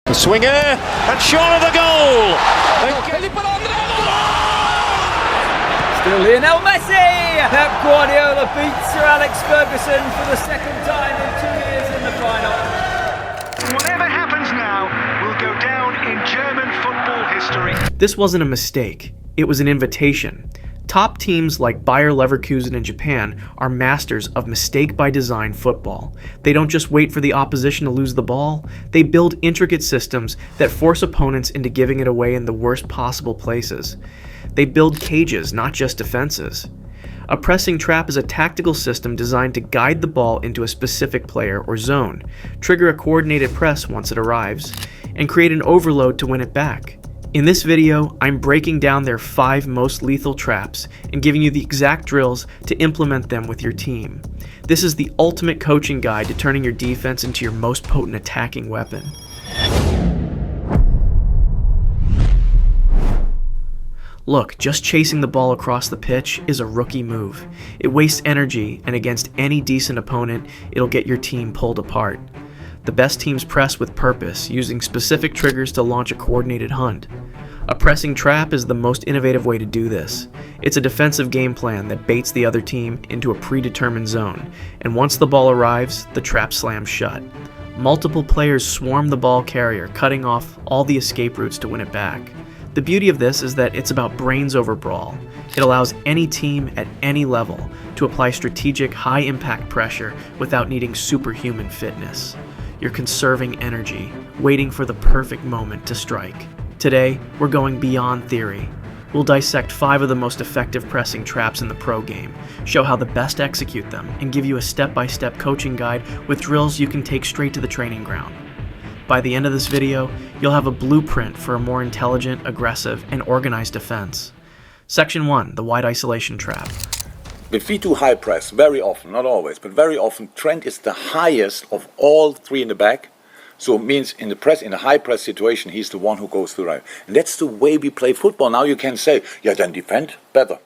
The swinger and shot of the goal. Still Lionel Messi! Pep Guardiola beats Sir Alex Ferguson for the second time in 2 years in the final. Whatever happens now will go down in German football history. This wasn't a mistake, it was an invitation. Top teams like Bayer Leverkusen and Japan are masters of mistake-by-design football. They don't just wait for the opposition to lose the ball, they build intricate systems that force opponents into giving it away in the worst possible places. They build cages, not just defenses. A pressing trap is a tactical system designed to guide the ball into a specific player or zone, trigger a coordinated press once it arrives, and create an overload to win it back. In this video, I'm breaking down their 5 most lethal traps and giving you the exact drills to implement them with your team. This is the ultimate coaching guide to turning your defense into your most potent attacking weapon. Look, just chasing the ball across the pitch is a rookie move. It wastes energy, and against any decent opponent, it'll get your team pulled apart. The best teams press with purpose, using specific triggers to launch a coordinated hunt. A pressing trap is the most innovative way to do this. It's a defensive game plan that baits the other team into a predetermined zone, and once the ball arrives, the trap slams shut. Multiple players swarm the ball carrier, cutting off all the escape routes to win it back. The beauty of this is that it's about brains over brawl. It allows any team at any level to apply strategic, high-impact pressure without needing superhuman fitness. You're conserving energy, waiting for the perfect moment to strike. Today, we're going beyond theory. We'll dissect 5 of the most effective pressing traps in the pro game, show how the best execute them, and give you a step-by-step coaching guide with drills you can take straight to the training ground. By the end of this video, you'll have a blueprint for a more intelligent, aggressive, and organized defense. Section 1, the wide isolation trap. If we do high press, very often, not always, but very often, Trent is the highest of all 3 in the back. So it means in the high press situation, he's the one who goes to right. And that's the way we play football. Now you can say, yeah, then defend better.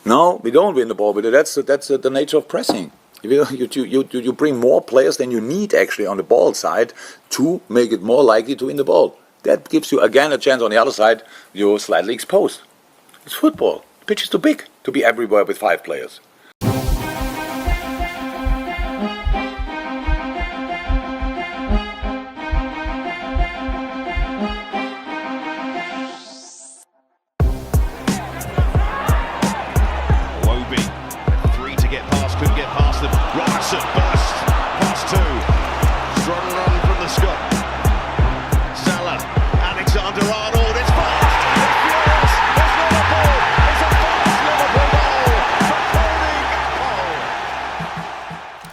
No, we don't win the ball with it. That's the nature of pressing. You bring more players than you need actually on the ball side to make it more likely to win the ball. That gives you again a chance on the other side. You're slightly exposed. It's football. The pitch is too big to be everywhere with 5 players.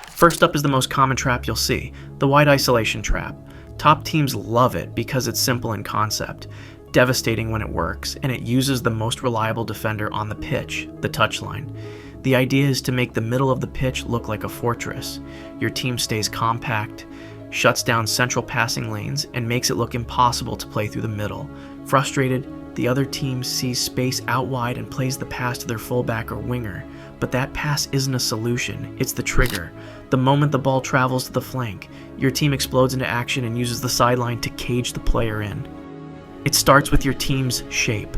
First up is the most common trap you'll see, the wide isolation trap. Top teams love it because it's simple in concept, devastating when it works, and it uses the most reliable defender on the pitch, the touchline. The idea is to make the middle of the pitch look like a fortress. Your team stays compact, shuts down central passing lanes, and makes it look impossible to play through the middle. Frustrated, the other team sees space out wide and plays the pass to their fullback or winger. But that pass isn't a solution, it's the trigger. The moment the ball travels to the flank, your team explodes into action and uses the sideline to cage the player in. It starts with your team's shape.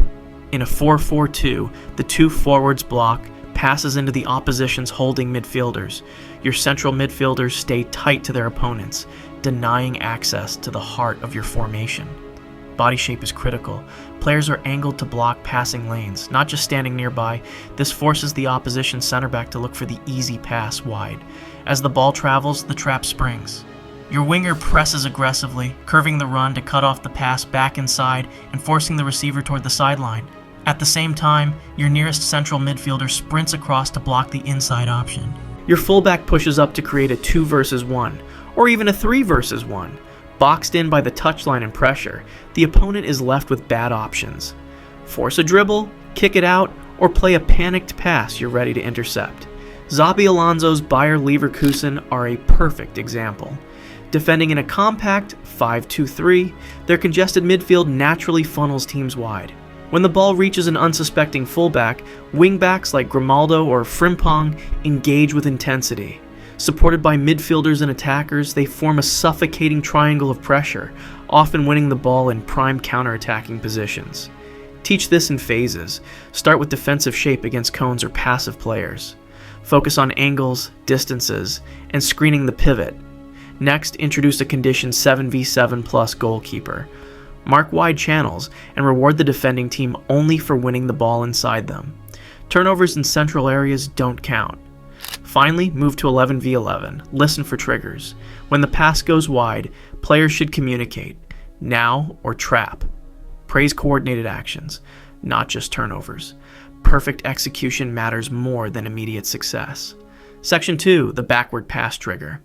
In a 4-4-2, the 2 forwards block, passes into the opposition's holding midfielders. Your central midfielders stay tight to their opponents, denying access to the heart of your formation. Body shape is critical. Players are angled to block passing lanes, not just standing nearby. This forces the opposition center back to look for the easy pass wide. As the ball travels, the trap springs. Your winger presses aggressively, curving the run to cut off the pass back inside and forcing the receiver toward the sideline. At the same time, your nearest central midfielder sprints across to block the inside option. Your fullback pushes up to create a 2 versus 1, or even a 3 versus 1. Boxed in by the touchline and pressure, the opponent is left with bad options. Force a dribble, kick it out, or play a panicked pass you're ready to intercept. Xabi Alonso's Bayer Leverkusen are a perfect example. Defending in a compact 5-2-3, their congested midfield naturally funnels teams wide. When the ball reaches an unsuspecting fullback, wingbacks like Grimaldo or Frimpong engage with intensity. Supported by midfielders and attackers, they form a suffocating triangle of pressure, often winning the ball in prime counter-attacking positions. Teach this in phases. Start with defensive shape against cones or passive players. Focus on angles, distances, and screening the pivot. Next, introduce a condition 7v7 plus goalkeeper. Mark wide channels and reward the defending team only for winning the ball inside them. Turnovers in central areas don't count. Finally, move to 11v11. Listen for triggers. When the pass goes wide, players should communicate, now or trap. Praise coordinated actions, not just turnovers. Perfect execution matters more than immediate success. Section 2, the backward pass trigger.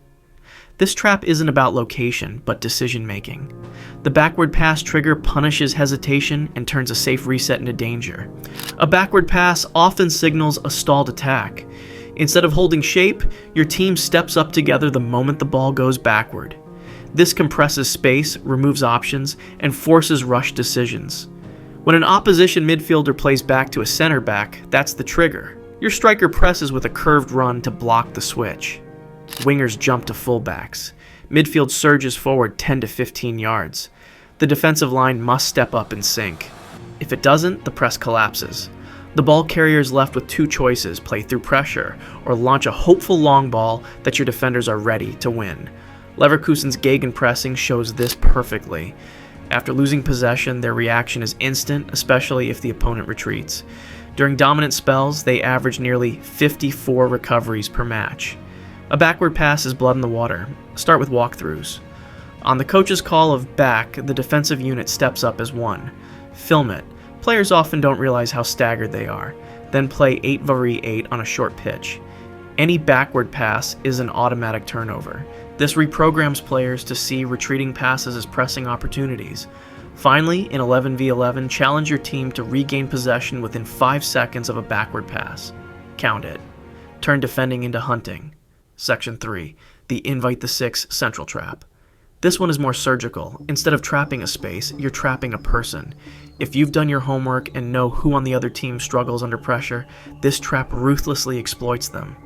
This trap isn't about location, but decision making. The backward pass trigger punishes hesitation and turns a safe reset into danger. A backward pass often signals a stalled attack. Instead of holding shape, your team steps up together the moment the ball goes backward. This compresses space, removes options, and forces rush decisions. When an opposition midfielder plays back to a center back, that's the trigger. Your striker presses with a curved run to block the switch. Wingers jump to fullbacks. Midfield surges forward 10 to 15 yards. The defensive line must step up and sync. If it doesn't, the press collapses. The ball carrier is left with two choices: play through pressure or launch a hopeful long ball that your defenders are ready to win. Leverkusen's gegenpressing shows this perfectly. After losing possession, their reaction is instant, especially if the opponent retreats. During dominant spells, they average nearly 54 recoveries per match. A backward pass is blood in the water. Start with walkthroughs. On the coach's call of back, the defensive unit steps up as one. Film it. Players often don't realize how staggered they are. Then play 8v8 on a short pitch. Any backward pass is an automatic turnover. This reprograms players to see retreating passes as pressing opportunities. Finally, in 11v11, challenge your team to regain possession within 5 seconds of a backward pass. Count it. Turn defending into hunting. Section 3, the Invite the Six Central Trap. This one is more surgical. Instead of trapping a space, you're trapping a person. If you've done your homework and know who on the other team struggles under pressure, this trap ruthlessly exploits them.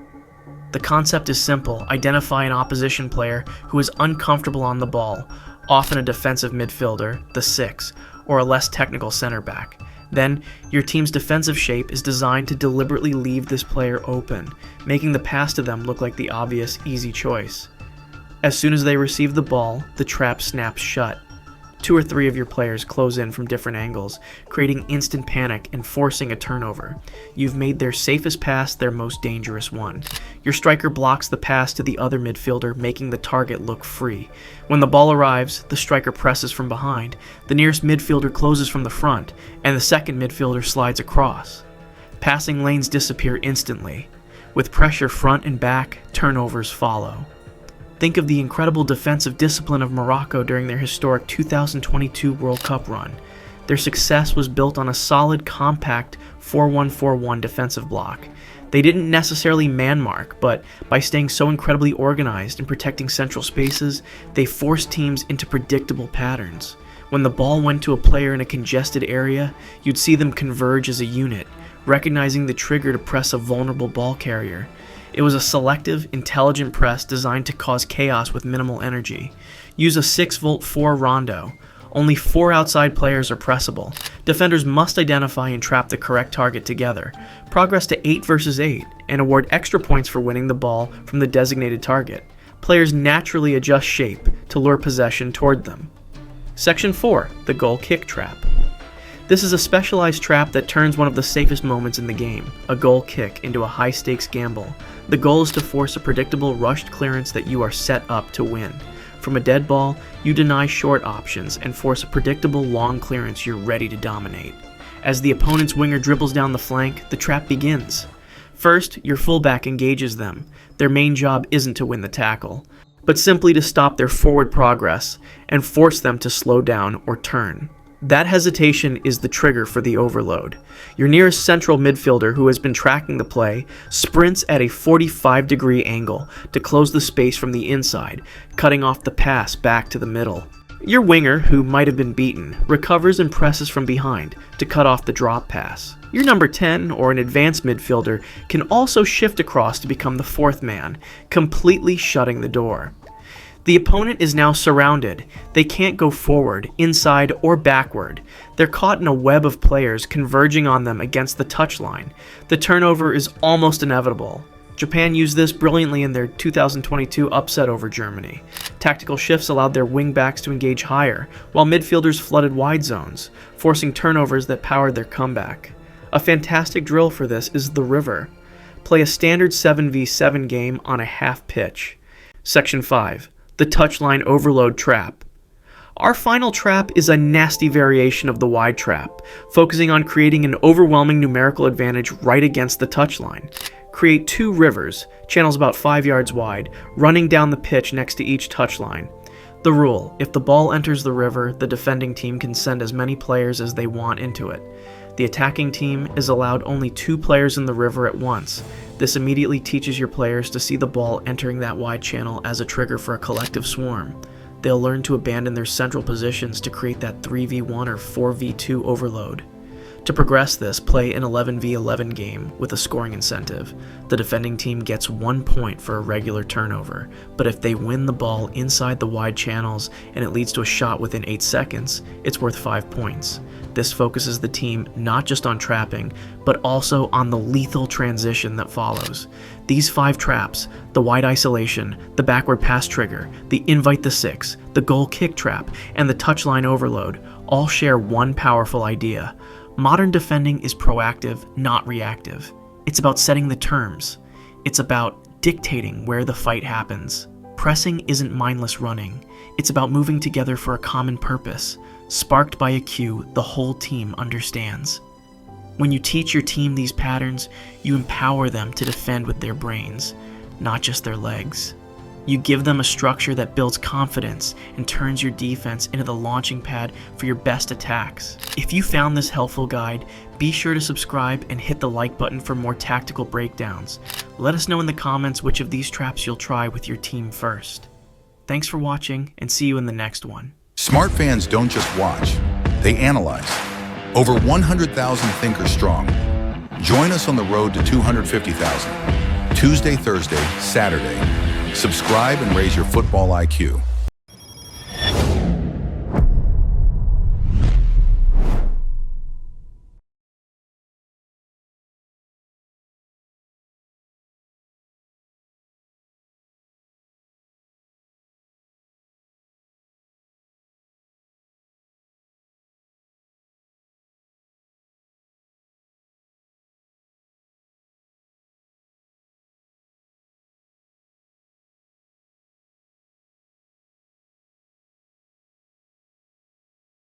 The concept is simple. Identify an opposition player who is uncomfortable on the ball, often a defensive midfielder, the six, or a less technical center back. Then, your team's defensive shape is designed to deliberately leave this player open, making the pass to them look like the obvious, easy choice. As soon as they receive the ball, the trap snaps shut. 2 or 3 of your players close in from different angles, creating instant panic and forcing a turnover. You've made their safest pass their most dangerous one. Your striker blocks the pass to the other midfielder, making the target look free. When the ball arrives, the striker presses from behind, the nearest midfielder closes from the front, and the second midfielder slides across. Passing lanes disappear instantly. With pressure front and back, turnovers follow. Think of the incredible defensive discipline of Morocco during their historic 2022 World Cup run. Their success was built on a solid, compact 4-1-4-1 defensive block. They didn't necessarily man-mark, but by staying so incredibly organized and protecting central spaces, they forced teams into predictable patterns. When the ball went to a player in a congested area, you'd see them converge as a unit, recognizing the trigger to press a vulnerable ball carrier. It was a selective, intelligent press designed to cause chaos with minimal energy. Use a 6-volt 4 rondo. Only 4 outside players are pressable. Defenders must identify and trap the correct target together. Progress to 8 versus 8, and award extra points for winning the ball from the designated target. Players naturally adjust shape to lure possession toward them. Section 4, the goal kick trap. This is a specialized trap that turns one of the safest moments in the game, a goal kick, into a high-stakes gamble. The goal is to force a predictable rushed clearance that you are set up to win. From a dead ball, you deny short options and force a predictable long clearance you're ready to dominate. As the opponent's winger dribbles down the flank, the trap begins. First, your fullback engages them. Their main job isn't to win the tackle, but simply to stop their forward progress and force them to slow down or turn. That hesitation is the trigger for the overload. Your nearest central midfielder, who has been tracking the play, sprints at a 45-degree angle to close the space from the inside, cutting off the pass back to the middle. Your winger, who might have been beaten, recovers and presses from behind to cut off the drop pass. Your number 10, or an advanced midfielder, can also shift across to become the fourth man, completely shutting the door. The opponent is now surrounded. They can't go forward, inside, or backward. They're caught in a web of players converging on them against the touchline. The turnover is almost inevitable. Japan used this brilliantly in their 2022 upset over Germany. Tactical shifts allowed their wingbacks to engage higher, while midfielders flooded wide zones, forcing turnovers that powered their comeback. A fantastic drill for this is the river. Play a standard 7v7 game on a half pitch. Section 5. The touchline overload trap. Our final trap is a nasty variation of the wide trap, focusing on creating an overwhelming numerical advantage right against the touchline. Create 2 rivers, channels about 5 yards wide, running down the pitch next to each touchline. The rule: if the ball enters the river, the defending team can send as many players as they want into it. The attacking team is allowed only 2 players in the river at once. This immediately teaches your players to see the ball entering that wide channel as a trigger for a collective swarm. They'll learn to abandon their central positions to create that 3v1 or 4v2 overload. To progress this, play an 11v11 game with a scoring incentive. The defending team gets 1 point for a regular turnover, but if they win the ball inside the wide channels and it leads to a shot within 8 seconds, it's worth 5 points. This focuses the team not just on trapping, but also on the lethal transition that follows. These 5 traps, the wide isolation, the backward pass trigger, the invite the 6, the goal kick trap, and the touchline overload, all share one powerful idea. Modern defending is proactive, not reactive. It's about setting the terms. It's about dictating where the fight happens. Pressing isn't mindless running. It's about moving together for a common purpose. Sparked by a cue the whole team understands. When you teach your team these patterns, you empower them to defend with their brains, not just their legs. You give them a structure that builds confidence and turns your defense into the launching pad for your best attacks. If you found this helpful guide, be sure to subscribe and hit the like button for more tactical breakdowns. Let us know in the comments which of these traps you'll try with your team first. Thanks for watching, and see you in the next one. Smart fans don't just watch, they analyze. Over 100,000 thinkers strong. Join us on the road to 250,000. Tuesday, Thursday, Saturday. Subscribe and raise your football IQ.